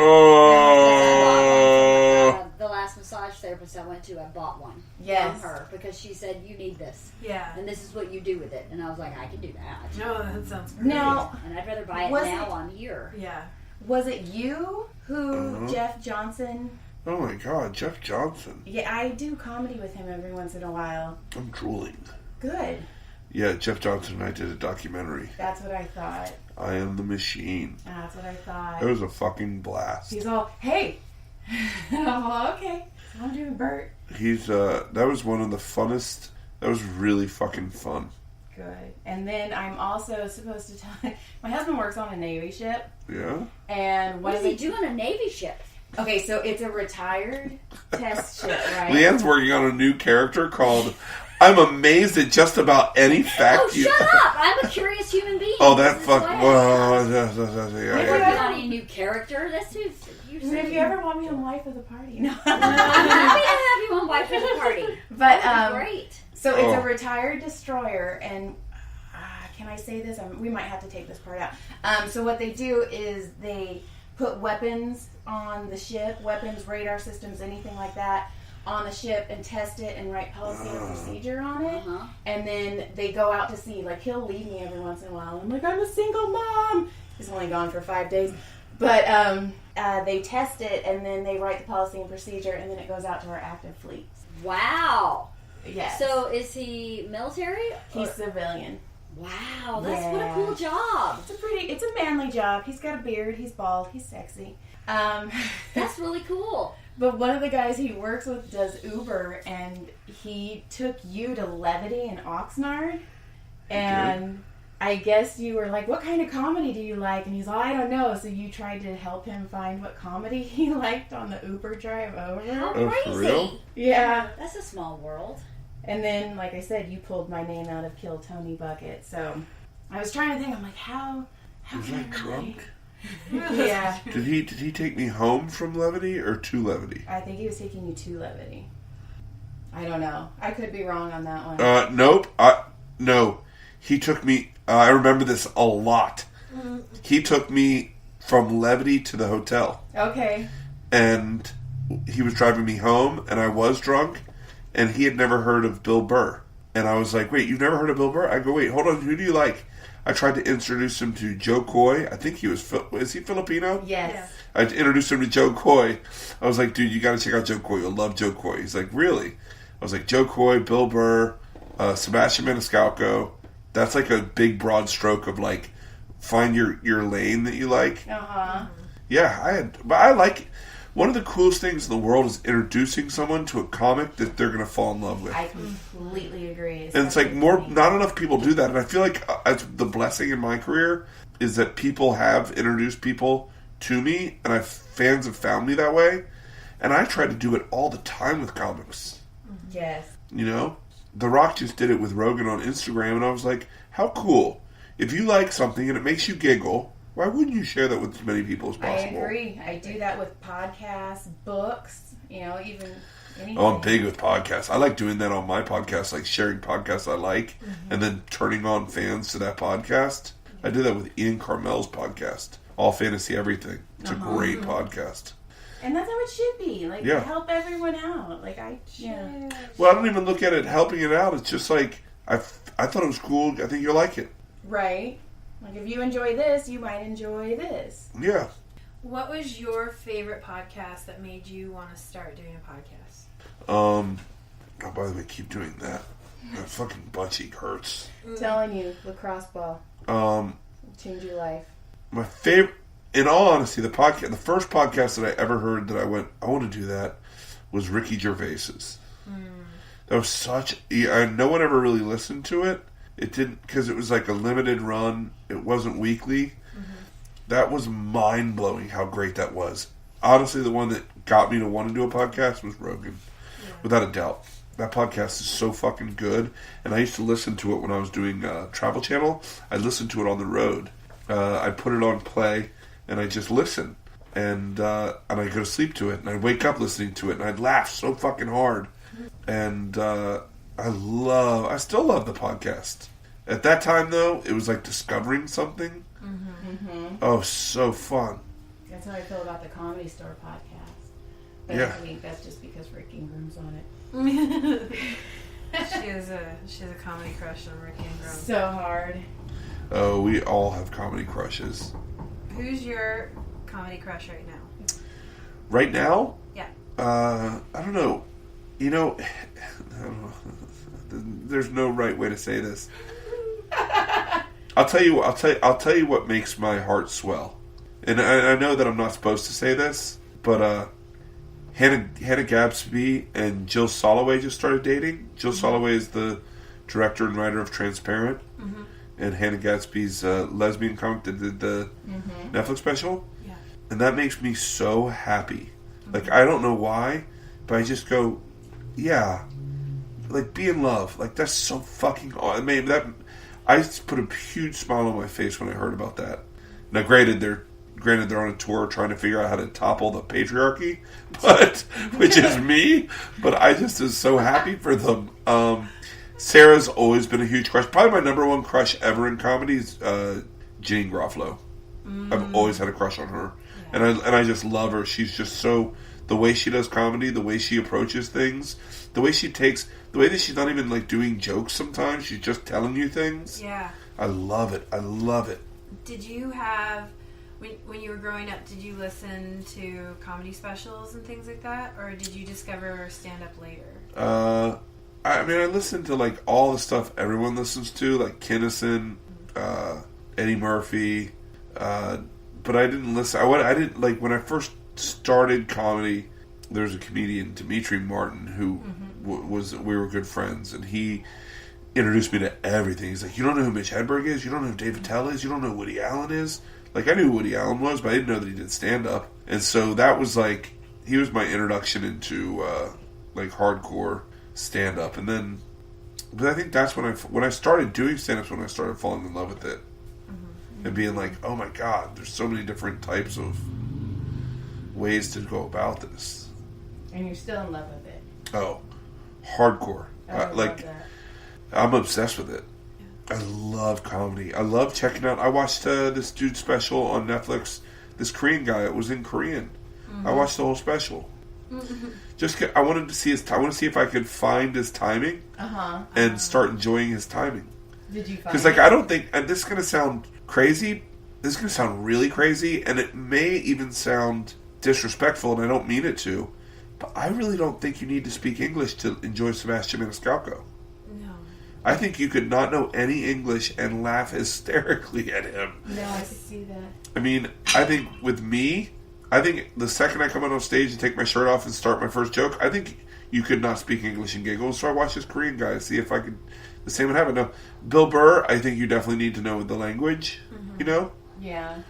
Oh, The last massage therapist I went to, I bought one Yes. from her because she said, you need this. Yeah. And this is what you do with it. And I was like, I can do that. No, that sounds great. Now, And I'd rather buy it Was now it- on here. Yeah. was it you who Uh-huh. Jeff Johnson? oh my God, Jeff Johnson. Yeah, I do comedy with him every once in a while. I'm drooling. Good. Yeah, Jeff Johnson and I did a documentary. That's what I thought. I Am the Machine. That's what I thought. It was a fucking blast. He's all, hey. Oh, okay. So I'm doing Bert. He's that was one of the funnest. That was really fucking fun. Good. And then I'm also supposed to tell my husband works on a Navy ship, Yeah. and What one does of he do on a Navy ship? Okay, so it's a retired test ship, right? LeeAnn's working on a new character called I'm amazed at just about any fact Oh, shut up! I'm a curious human being. Oh, that This is fuck. why I Well, am. yeah. We're working on a new character. That's who If you ever want me on Life of the Party, no. I'm happy to have you on Wife at the Party. But That would be great. so it's a retired destroyer, and can I say this? We might have to take this part out. So what they do is they put weapons on the ship, weapons, radar systems, anything like that, on the ship and test it and write policy and procedure on it. And then they go out to sea. Like, he'll leave me every once in a while. I'm like, I'm a single mom. He's only gone for 5 days. But they test it, and then they write the policy and procedure, and then it goes out to our active fleets. Wow. Yes. So is he military? He's civilian. Wow, that's what a cool job. It's a manly job. He's got a beard. He's bald. He's sexy. That's really cool. But one of the guys he works with does Uber, and he took you to Levity and Oxnard, and I guess you were like, what kind of comedy do you like? And he's like, I don't know. So you tried to help him find what comedy he liked on the Uber drive over. How Oh, crazy. for real? Yeah. That's a small world. And then, like I said, you pulled my name out of Kill Tony Bucket. So I was trying to think. I'm like, how Was can I I drunk? Yeah. Did he take me home from Levity or to Levity? I think he was taking you to Levity. I don't know. I could be wrong on that one. Nope. No. He took me. I remember this a lot. He took me from Levity to the hotel. Okay. And he was driving me home, and I was drunk, and he had never heard of Bill Burr. And I was like, wait, you've never heard of Bill Burr? I go, wait, hold on, who do you like? I tried to introduce him to Joe Coy. I think he was, is he Filipino? Yes. I introduced him to Joe Coy. I was like, dude, you got to check out Joe Coy. You'll love Joe Coy. He's like, really? I was like, Joe Coy, Bill Burr, Sebastian Maniscalco. That's like a big broad stroke of like, find your lane that you like. Uh-huh. Yeah, but I like, one of the coolest things in the world is introducing someone to a comic that they're going to fall in love with. I completely agree. And it's like not enough people do that. And I feel like the blessing in my career is that people have introduced people to me, and fans have found me that way. And I try to do it all the time with comics. Yes. You know? The Rock just did it with Rogan on Instagram, and I was like, how cool. If you like something and it makes you giggle, why wouldn't you share that with as many people as possible? I agree. I do that with podcasts, books, even anything. Oh, I'm big with podcasts. I like doing that on my podcast, like sharing podcasts I like, and then turning on fans to that podcast. I did that with Ian Carmel's podcast, All Fantasy Everything. It's a great podcast. And that's how it should be. Like, Yeah. help everyone out. Like, Well, I don't even look at it helping it out. It's just like, I thought it was cool. I think you'll like it. Right. Like, if you enjoy this, you might enjoy this. Yeah. What was your favorite podcast that made you want to start doing a podcast? Oh, by the way, keep doing that. That fucking butt cheek hurts. Telling you, lacrosse ball. Change your life. My favorite, in all honesty, the first podcast that I ever heard that I went, I want to do that, was Ricky Gervais's. That was no one ever really listened to it. It didn't, because it was like a limited run. It wasn't weekly. That was mind-blowing how great that was. Honestly, the one that got me to want to do a podcast was Rogan. Yeah. Without a doubt. That podcast is so fucking good. And I used to listen to it when I was doing Travel Channel. I listened to it on the road. I put it on play, and I just listen. And I go to sleep to it. And I'd wake up listening to it. And I'd laugh so fucking hard. And I still love the podcast. At that time, though, it was like discovering something. Oh, so fun. That's how I feel about the Comedy Store podcast. But Yeah. I think that's just because Rick Ingram's on it. She has a comedy crush on Rick Ingram. So hard. Oh, we all have comedy crushes. Who's your comedy crush right now? Right now? Yeah. I don't know. I don't know. There's no right way to say this. I'll tell you what makes my heart swell. And I know that I'm not supposed to say this, but Hannah Gadsby and Jill Soloway just started dating. Jill Soloway is the director and writer of Transparent, and Hannah Gadsby's lesbian comic that did the Netflix special. Yeah. And that makes me so happy Like, I don't know why, but I just go, yeah, like, be in love. Like, that's so fucking awesome. I mean, I put a huge smile on my face when I heard about that. Now, granted, they're on a tour trying to figure out how to topple the patriarchy, which is me. But I just is so happy for them. Sarah's always been a huge crush. Probably my number one crush ever in comedy is Jeanine Garofalo. I've always had a crush on her, and I just love her. She's just so, the way she does comedy, the way she approaches things, the way that she's not even like doing jokes sometimes. She's just telling you things. Yeah. I love it. I love it. Did you have, when you were growing up, did you listen to comedy specials and things like that? Or did you discover stand-up later? I mean, I listened to like all the stuff everyone listens to, like Kinnison, Eddie Murphy, but I didn't listen. I didn't, like, when I first started comedy, there was a comedian, Dimitri Martin, who we were good friends, and he introduced me to everything. He's like, you don't know who Mitch Hedberg is? You don't know who Dave Attell is? You don't know who Woody Allen is? Like, I knew who Woody Allen was, but I didn't know that he did stand-up. And so that was like, he was my introduction into, like, hardcore stand-up. And then, but I think that's when I started doing stand-ups, when I started falling in love with it. And being like, oh my God, there's so many different types of ways to go about this. And you're still in love with it. Oh, hardcore. I like, love that. I'm obsessed with it. I love comedy. I love checking out. I watched this dude's special on Netflix. This Korean guy. It was in Korean. I watched the whole special. I wanted to see his. I want to see if I could find his timing and start enjoying his timing. Did you find? Because, like, I don't think, and this is going to sound crazy. This is going to sound really crazy, and it may even sound disrespectful, and I don't mean it to. But I really don't think you need to speak English to enjoy Sebastian Maniscalco. No. I think you could not know any English and laugh hysterically at him. No, I could see that. I mean, I think with me, I think the second I come out on stage and take my shirt off and start my first joke, I think you could not speak English and giggle. So I watch this Korean guy, see if I could, the same would happen. Now, Bill Burr, I think you definitely need to know the language, you know? Yeah.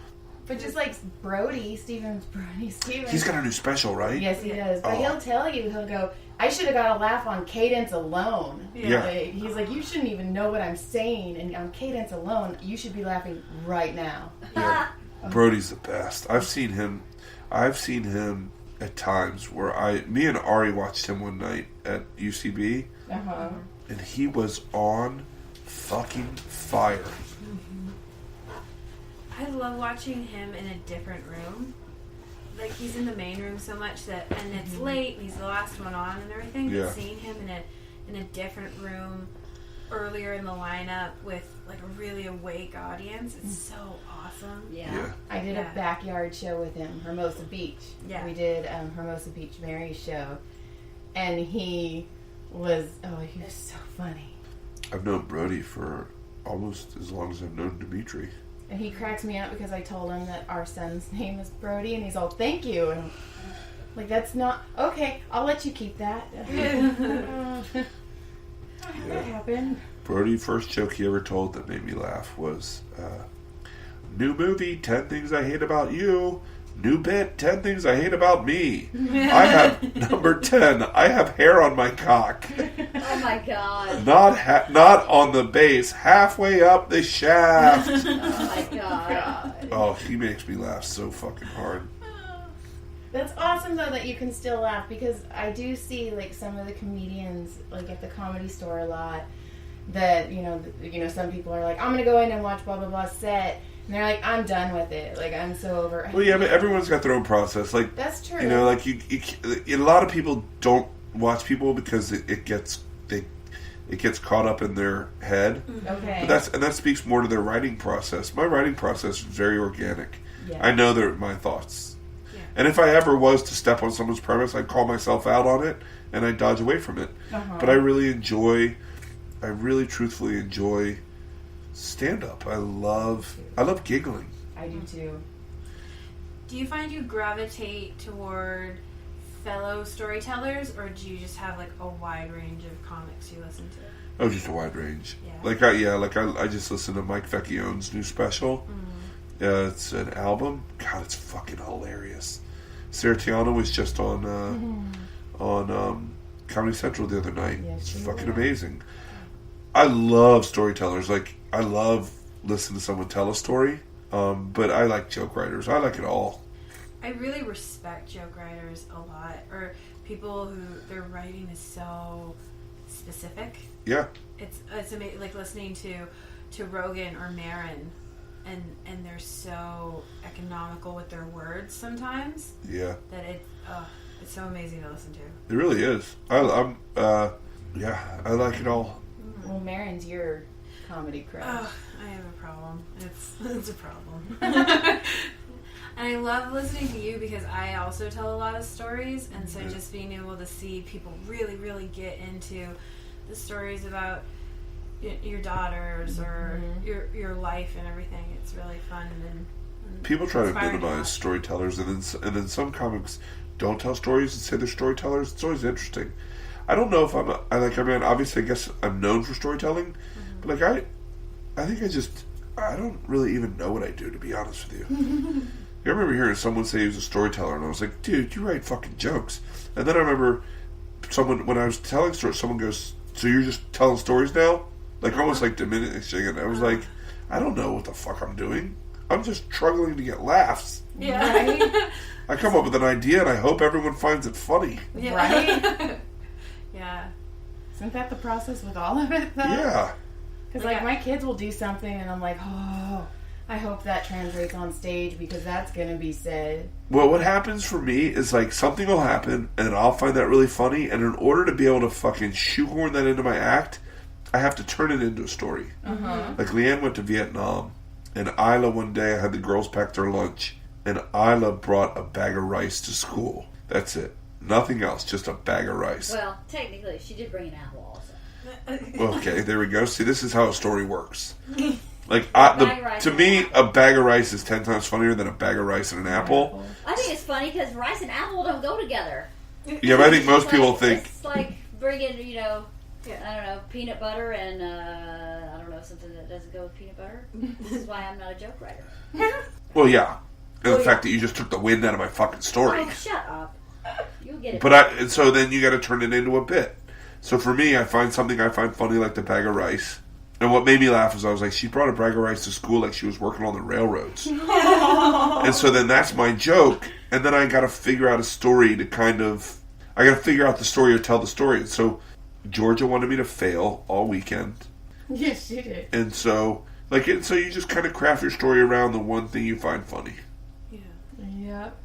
But just like Brody Stevens. He's got a new special, right? Yes, he does. But he'll tell you, he'll go, I should have got a laugh on cadence alone. Yeah. He's like, you shouldn't even know what I'm saying. And on cadence alone, you should be laughing right now. Yeah. Brody's the best. I've seen him at times where me and Ari watched him one night at UCB. And he was on fucking fire. I love watching him in a different room. Like, he's in the main room so much that, and it's late, and he's the last one on and everything, but seeing him in a different room earlier in the lineup with, like, a really awake audience, it's so awesome. Yeah. I did a backyard show with him, Hermosa Beach. Yeah. We did Hermosa Beach Mary's show, and he was so funny. I've known Brody for almost as long as I've known Dimitri. And he cracks me up because I told him that our son's name is Brody, and he's all, thank you. And I'm like, that's not, okay, I'll let you keep that. That happened. Brody, first joke he ever told that made me laugh was, new movie, 10 Things I Hate About You. New bit, 10 Things I Hate About Me. I have, number 10, I have hair on my cock. Oh my God. Not on the base, halfway up the shaft. Oh my God. Oh, he makes me laugh so fucking hard. That's awesome, though, that you can still laugh, because I do see, like, some of the comedians, like, at the Comedy Store a lot, that, you know, some people are like, I'm going to go in and watch blah, blah, blah set, and they're like, I'm done with it. Like, I'm so over it. Well, yeah, but everyone's got their own process. Like, that's true. You know, like, a lot of people don't watch people because it gets caught up in their head. Okay. But that speaks more to their writing process. My writing process is very organic. Yeah. I know they're my thoughts. Yeah. And if I ever was to step on someone's premise, I'd call myself out on it and I'd dodge away from it. But I really truthfully enjoy stand-up. I love giggling. I do too. Do you find you gravitate toward fellow storytellers, or do you just have, like, a wide range of comics you listen to? Oh, just a wide range. Yeah. I just listened to Mike Vecchione's new special. It's an album. God, it's fucking hilarious. Sarah Tiana was just on Comedy Central the other night. Yeah, it's she fucking was. amazing. I love storytellers. Like, I love listening to someone tell a story. But I like joke writers. I like it all. I really respect joke writers a lot, or people who their writing is so specific. Yeah. It's amazing, like listening to Rogan or Marin, and they're so economical with their words sometimes. Yeah. That it's so amazing to listen to. It really is. I like it all. Well, Marin's your comedy crush. Oh, I have a problem. It's a problem. And I love listening to you because I also tell a lot of stories, and so just being able to see people really, really get into the stories about your daughters or your life and everything. It's really fun and People try to inspiring minimize watch. storytellers, and then some comics don't tell stories and say they're storytellers. It's always interesting. I don't know if obviously I guess I'm known for storytelling, but like I think I don't really even know what I do, to be honest with you. I remember hearing someone say he was a storyteller, and I was like, dude, you write fucking jokes. And then I remember when I was telling stories, someone goes, so you're just telling stories now? Like, almost like diminishing it. I was like, I don't know what the fuck I'm doing. I'm just struggling to get laughs. Yeah. Right? I come up with an idea, and I hope everyone finds it funny. Yeah. Right? Yeah. Isn't that the process with all of it, though? Yeah. Because, like, my kids will do something, and I'm like, oh, I hope that translates on stage because that's going to be said. Well, what happens for me is, like, something will happen, and I'll find that really funny, and in order to be able to fucking shoehorn that into my act, I have to turn it into a story. Like, LeeAnn went to Vietnam, and Isla one day, I had the girls pack their lunch, and Isla brought a bag of rice to school. That's it. Nothing else, just a bag of rice. Well, technically, she did bring an apple also. Okay, there we go. See, this is how a story works. Like, bag of rice to and me, an apple. a bag of rice is 10 times funnier than a bag of rice and an apple. I think it's funny because rice and apple don't go together. Yeah, but I think most It's people like- think... It's like bringing, I don't know, peanut butter and, I don't know, something that doesn't go with peanut butter. This is why I'm not a joke writer. Well, yeah. And the fact that you just took the wind out of my fucking story. Oh, shut up. You'll get it. But so then you got to turn it into a bit. So for me, I find something I find funny, like the bag of rice. And what made me laugh was I was like, she brought a bag of rice to school like she was working on the railroads. And so then that's my joke. And then I got to figure out a story to I got to figure out the story or tell the story. And so Georgia wanted me to fail all weekend. Yes, she did. And so, so you just kind of craft your story around the one thing you find funny. Yeah. Yep.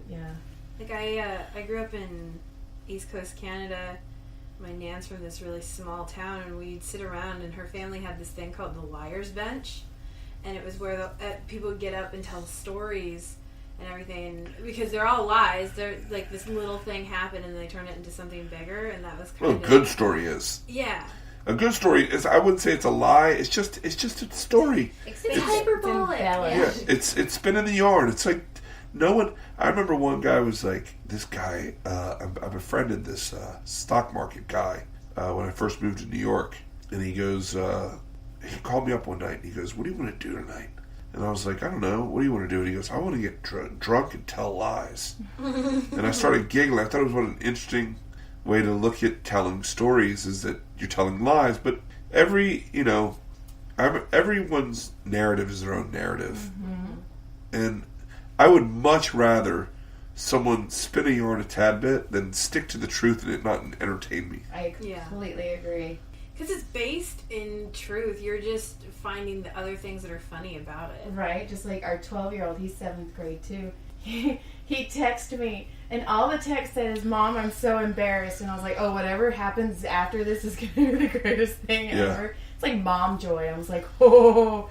Yeah. Like I grew up in East Coast Canada. My nan's from this really small town, and we'd sit around, and her family had this thing called the Liar's Bench, and it was where people would get up and tell stories and everything, and because they're all lies. They're like this little thing happened, and they turn it into something bigger, and that was Well, kind a of good story is. Yeah. A good story is, I wouldn't say it's a lie, it's just a story. It's hyperbolic. embellished. Yeah, it's spinning the yarn. It's like, no one... I remember one guy was like, this guy, I befriended this stock market guy when I first moved to New York. And he goes, he called me up one night and he goes, what do you want to do tonight? And I was like, I don't know. What do you want to do? And he goes, I want to get drunk and tell lies. And I started giggling. I thought it was an interesting way to look at telling stories, is that you're telling lies. But everyone's narrative is their own narrative. And I would much rather someone spin a yarn a tad bit than stick to the truth and it not entertain me. I completely agree. Because it's based in truth. You're just finding the other things that are funny about it. Right? Just like our 12-year-old, he's 7th grade too. He texted me, and all the text said is, Mom, I'm so embarrassed. And I was like, oh, whatever happens after this is going to be the greatest thing ever. It's like mom joy. I was like, oh.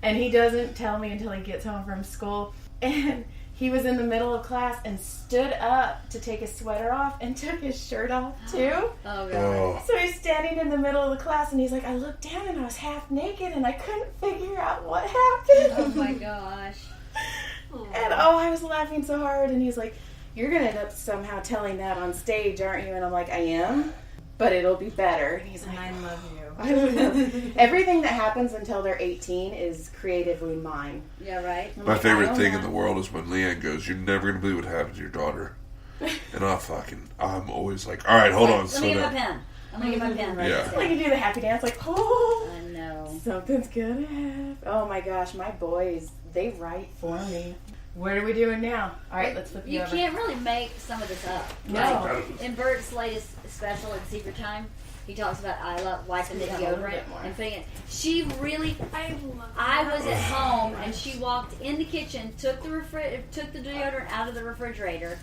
And he doesn't tell me until he gets home from school. And he was in the middle of class and stood up to take his sweater off and took his shirt off too. Oh, God. Oh. So he's standing in the middle of the class and he's like, I looked down and I was half naked and I couldn't figure out what happened. Oh, my gosh. And I was laughing so hard, and he's like, you're going to end up somehow telling that on stage, aren't you? And I'm like, I am. but it'll be better. And he's like, I love you. I don't know. Everything that happens until they're 18 is creatively mine. Yeah, right. I'm My like, favorite thing in the world is when LeeAnn goes, "You're never going to believe what happened to your daughter." And I'm always like, all right, hold on. Let me get my pen. I'm going to get my pen. Right. Yeah. Like you do the happy dance, like, oh. I know. Something's gonna happen. Oh my gosh, my boys, they write for me. What are we doing now? All right, let's flip you over. You can't really make some of this up. No. Like, in Bert's latest special in Secret Time, he talks about Isla wiping the Yeah, a little deodorant bit more. and putting it. She really. I was at home and she walked in the kitchen, took the deodorant out of the refrigerator,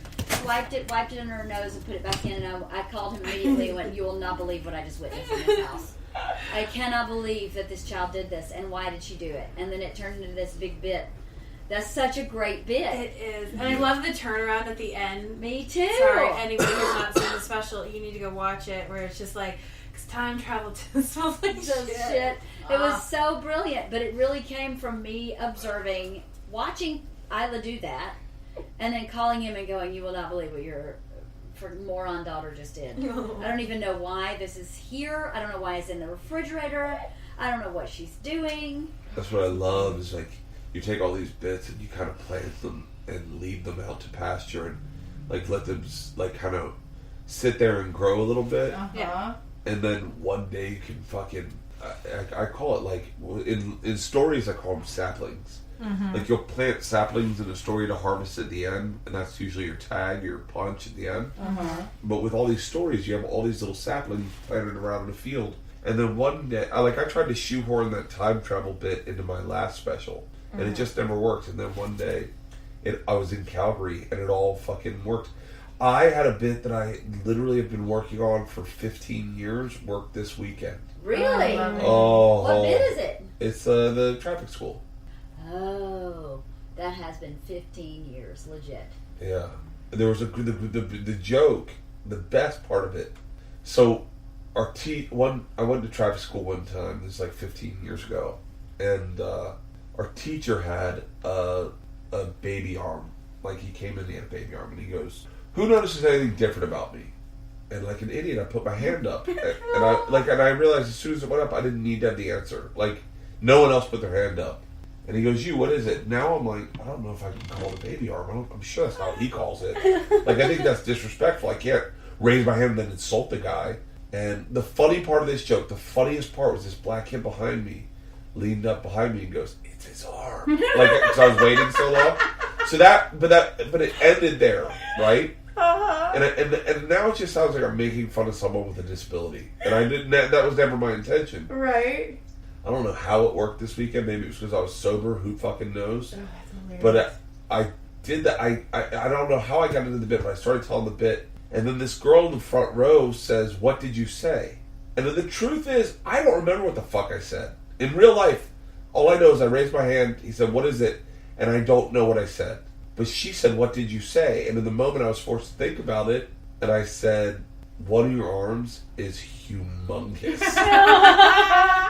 wiped it under her nose, and put it back in. And I called him immediately and went, "You will not believe what I just witnessed in this house. I cannot believe that this child did this, and why did she do it?" And then it turned into this big bit. That's such a great bit. It is. And I love the turnaround at the end. Me too. Sorry, anybody who's not seen the special, you need to go watch it, where it's just like, because time travel to smells like shit. It was so brilliant, but it really came from me observing, watching Isla do that, and then calling him and going, "You will not believe what your moron daughter just did. I don't even know why this is here. I don't know why it's in the refrigerator. I don't know what she's doing." That's what I love is like, you take all these bits and you kind of plant them and lead them out to pasture and like let them like kind of sit there and grow a little bit. Yeah. And then one day you can fucking, I call it like, in stories I call them saplings. Mm-hmm. Like you'll plant saplings in a story to harvest at the end, and that's usually your tag, your punch at the end. Mm-hmm. But with all these stories, you have all these little saplings planted around in the field. And then one day, I tried to shoehorn that time travel bit into my last special, and it just never worked. And then one day, I was in Calgary, and it all fucking worked. I had a bit that I literally have been working on for 15 years, worked this weekend. Really? Oh. What bit is it? It's the traffic school. Oh, that has been 15 years, legit. Yeah. There was the joke, the best part of it. So, I went to traffic school one time, this is like 15 years ago, and our teacher had a baby arm. Like, he came in, he had a baby arm, and he goes, "Who notices anything different about me?" And like an idiot, I put my hand up, and I realized as soon as it went up, I didn't need to have the answer. Like, no one else put their hand up. And he goes, "You, what is it?" Now I'm like, I don't know if I can call it a baby arm. I'm sure that's not what he calls it. Like, I think that's disrespectful. I can't raise my hand and then insult the guy. And the funny part of this joke, the funniest part was this black kid behind me leaned up behind me and goes, "It's his arm." Like, because I was waiting so long. So but it ended there, right? Uh-huh. And now it just sounds like I'm making fun of someone with a disability, and I didn't. That was never my intention. Right. I don't know how it worked this weekend. Maybe it was because I was sober. Who fucking knows? Oh, that's hilarious. But I did that. I don't know how I got into the bit, but I started telling the bit, and then this girl in the front row says, "What did you say?" And then the truth is, I don't remember what the fuck I said. In real life, all I know is I raised my hand. He said, "What is it?" And I don't know what I said. But she said, "What did you say?" And in the moment, I was forced to think about it, and I said, "One of your arms is humongous."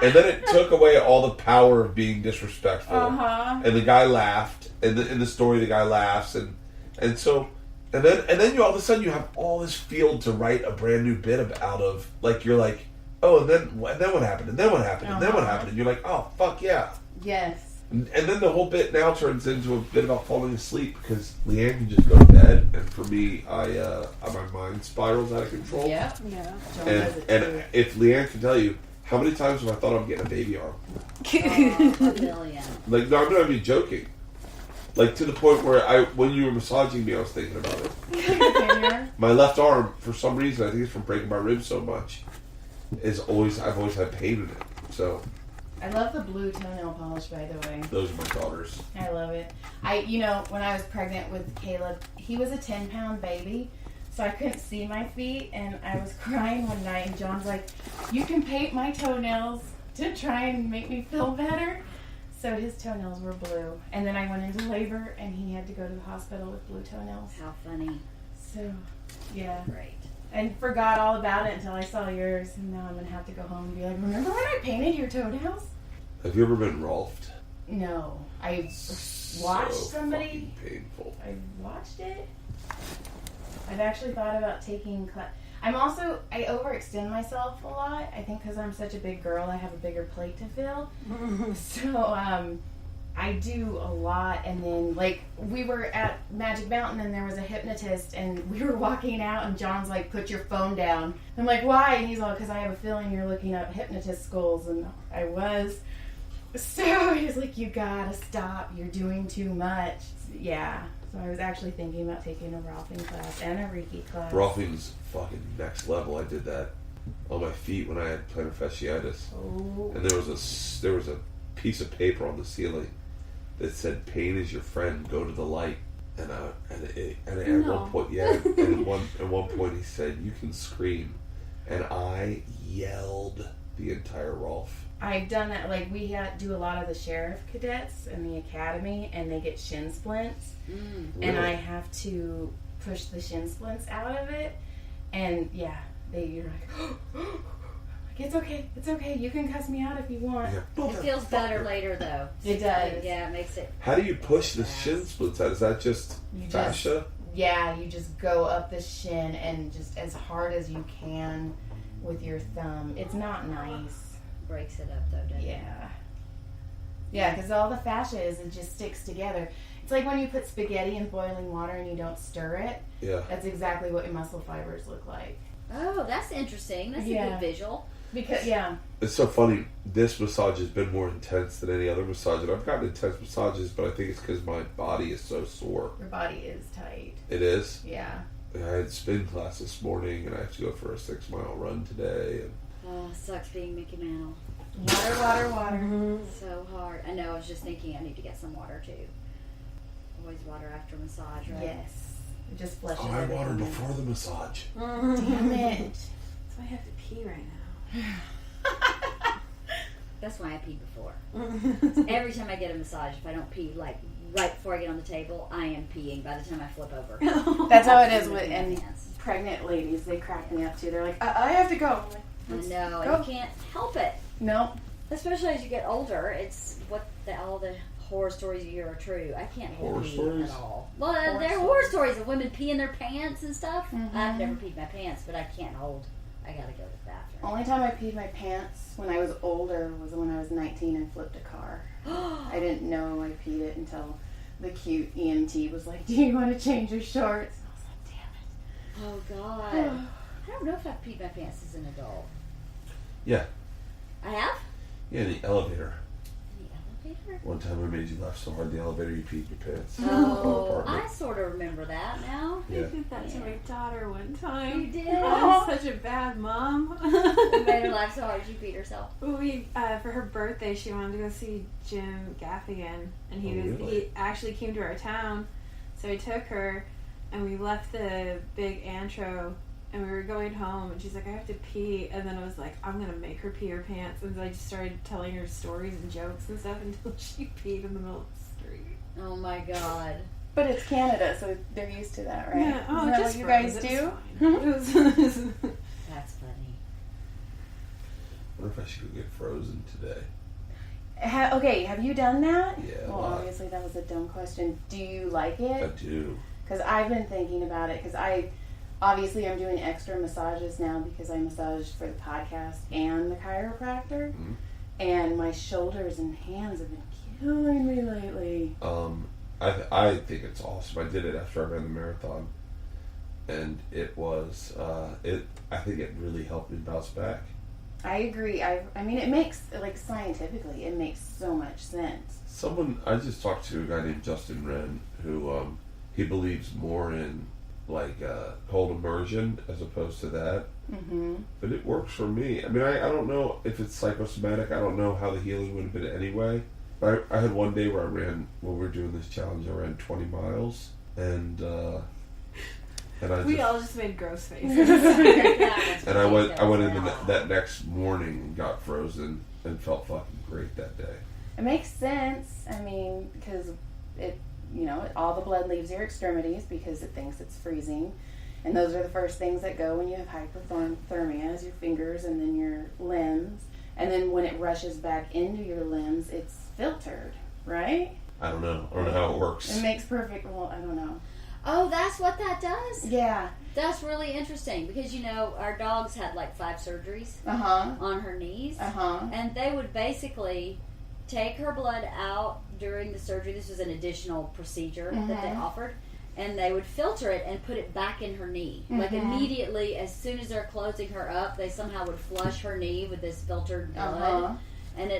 And then it took away all the power of being disrespectful. Uh-huh. And the guy laughed. And in the story, the guy laughs, and then you all of a sudden you have all this field to write a brand new bit out of. Like, you're like, oh, and then what happened? And then what happened? And then what happened? And you're like, oh, fuck yeah. Yes. And then the whole bit now turns into a bit about falling asleep because LeeAnn can just go to bed, and for me, my mind spirals out of control. Yeah. And if LeeAnn can tell you, how many times have I thought I'm getting a baby arm? A million. Like, no, I'm not even joking. Like, to the point where when you were massaging me, I was thinking about it. My left arm, for some reason, I think it's from breaking my ribs so much, I've always had pain in it. So. I love the blue toenail polish, by the way. Those are my daughters. I love it. When I was pregnant with Caleb, he was a 10-pound baby, so I couldn't see my feet, and I was crying one night, and John's like, "You can paint my toenails to try and make me feel better." So his toenails were blue, and then I went into labor, and he had to go to the hospital with blue toenails. How funny. So, yeah. Great. And forgot all about it until I saw yours, and now I'm going to have to go home and be like, "Remember when I painted your toenails?" Have you ever been Rolfed? No. I watched somebody. Painful. I watched it. I've actually thought about taking I overextend myself a lot. I think because I'm such a big girl, I have a bigger plate to fill. So, I do a lot, and then, like, we were at Magic Mountain, and there was a hypnotist, and we were walking out, and John's like, put your phone down. I'm like, why? And he's all, because I have a feeling you're looking up hypnotist schools, and I was. So he's like, you gotta stop, you're doing too much. Yeah, so I was actually thinking about taking a Rolfing class and a Reiki class. Rolfing's fucking next level. I did that on my feet when I had plantar fasciitis. Oh. And there was a piece of paper on the ceiling that said, "Pain is your friend. Go to the light." And at one point, and at one point he said, "You can scream," and I yelled the entire Rolf. I've done that. Like, we do a lot of the sheriff cadets in the academy, and they get shin splints, Really? and I have to push the shin splints out of it. And yeah, you're like, it's okay. You can cuss me out if you want. Yeah. It feels better later, though. It does. Yeah, it makes it. How do you push the shin splits out? Is that just fascia? You just go up the shin and just as hard as you can with your thumb. It's not nice. Breaks it up, though, doesn't it? Yeah, because all the fascia it just sticks together. It's like when you put spaghetti in boiling water and you don't stir it. Yeah. That's exactly what your muscle fibers look like. Oh, that's interesting. That's a good visual. Because, It's so funny. This massage has been more intense than any other massage. And I've gotten intense massages, but I think it's because my body is so sore. Your body is tight. It is? Yeah. I had spin class this morning, and I have to go for a 6-mile run today. And Oh, it sucks being Mickey Mantle. Water. So hard. I know, I was just thinking I need to get some water, too. Always water after massage, right? Yes. It just flushes I everything water out. before the massage. Damn it. So I have to pee right now. That's why I peed before. Every time I get a massage, if I don't pee, like, right before I get on the table, I am peeing by the time I flip over. That's how it is with and and pregnant ladies. They crack me up, too. They're like, I have to go. I'm like, I know, go. and you can't help it. No. Especially as you get older, it's all the horror stories you hear are true. I can't hold Horror pee stories? at all. Well, there are horror stories of women peeing their pants and stuff. I've never peed my pants, but I can't hold. I gotta go to the bathroom. Only time I peed my pants when I was older was when I was 19 and flipped a car. I didn't know I peed it until the cute EMT was like, "Do you want to change your shorts?" And I was like, "Damn it." Oh, God. I don't know if I've peed my pants as an adult. Yeah. I have? Yeah, in the elevator. In the elevator? One time I made you laugh so hard in the elevator you peed your pants. Oh, I sort of remember that now. Yeah. I did that to my daughter one time. You did? I was such a bad mom. You made her laugh so hard she peed herself. We for her birthday, she wanted to go see Jim Gaffigan, and he actually came to our town, so I took her, and we left the big antro, and we were going home, and she's like, "I have to pee," and then I was like, "I'm gonna make her pee her pants," and so I just started telling her stories and jokes and stuff until she peed in the middle of the street. Oh my God. But it's Canada, so they're used to that, right? Yeah. Oh, Isn't that just what you froze. guys It do? was fine. It was That's funny. I wonder if I should go get frozen today. Okay, have you done that? Yeah, a Well, lot. obviously that was a dumb question. Do you like I it? do. Because I've been thinking about it. Because I'm doing extra massages now because I massage for the podcast and the chiropractor. Mhm. And my shoulders and hands have been killing me lately. I think it's awesome. I did it after I ran the marathon, and it was I think it really helped me bounce back. I agree. I mean, it makes, like, scientifically, it makes so much sense. I just talked to a guy named Justin Wren who he believes more in like cold immersion as opposed to that. Mm-hmm. But it works for me. I mean, I don't know if it's psychosomatic. I don't know how the healing would have been anyway. But I had one day where when we were doing this challenge, I ran 20 miles, and we all just made gross faces. and I went in that next morning and got frozen and felt fucking great that day. It makes sense. I mean, because all the blood leaves your extremities because it thinks it's freezing. And those are the first things that go when you have hypothermia, is your fingers and then your limbs. And then when it rushes back into your limbs, it's filtered, right? I don't know how it works. It makes perfect, I don't know. Oh, that's what that does? Yeah. That's really interesting because, our dogs had like 5 surgeries on her knees. And they would basically take her blood out during the surgery. This was an additional procedure that they offered. And they would filter it and put it back in her knee. Like immediately, as soon as they're closing her up, they somehow would flush her knee with this filtered blood. And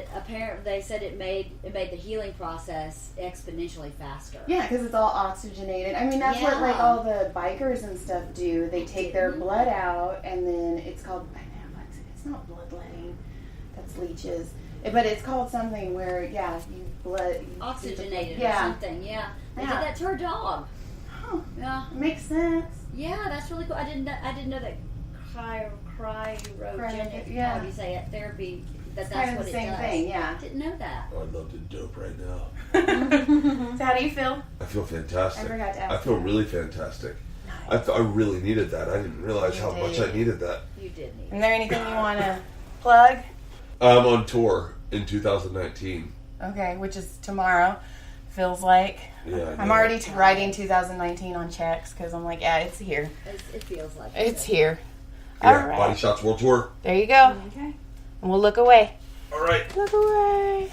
they said it made the healing process exponentially faster. Yeah, because it's all oxygenated. I mean, that's what like all the bikers and stuff do. They take their blood out, and then it's called. It's not bloodletting. That's leeches. But it's called something where oxygenated or something. Yeah, they did that to her dog. Yeah, makes sense. Yeah, that's really cool. I didn't know that cryogenic. Yeah. How do you say it? Therapy. That's kind of what the same it does. thing. Yeah. Didn't know that. I'd love to dope right now. So how do you feel? I feel fantastic. I forgot to ask. I feel really fantastic. Nice. I really needed that. I didn't realize how much I needed that. You did need it. Is there anything you want to plug? I'm on tour in 2019. Okay, which is tomorrow. Feels like. Yeah, I'm already writing 2019 on checks because I'm like, it's here. It feels like it's here. Yeah, all right. Body Shots World Tour. There you go. Okay. And we'll look away. All right. Look away.